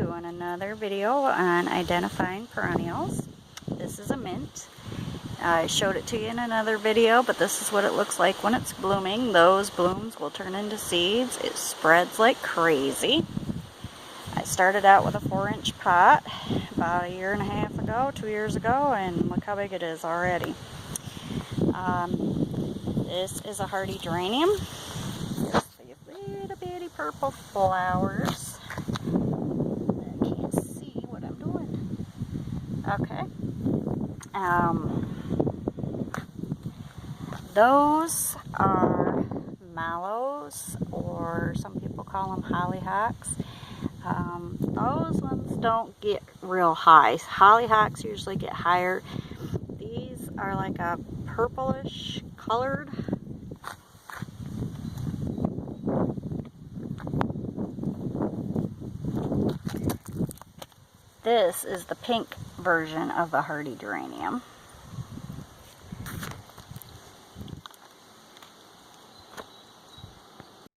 doing another video on identifying perennials. This is a mint. I showed it to you in another video, but this is what it looks like when it's blooming. Those blooms will turn into seeds. It spreads like crazy. I started out with a 4-inch pot about a year and a half ago, 2 years ago, and look how big it is already. This is a hardy geranium. Just these little bitty purple flowers. I can't see what I'm doing. Okay. Those are mallows, or some people call them hollyhocks. Those ones don't get real high. Hollyhocks usually get higher. These are like a purplish colored. This is the pink version of the hardy geranium.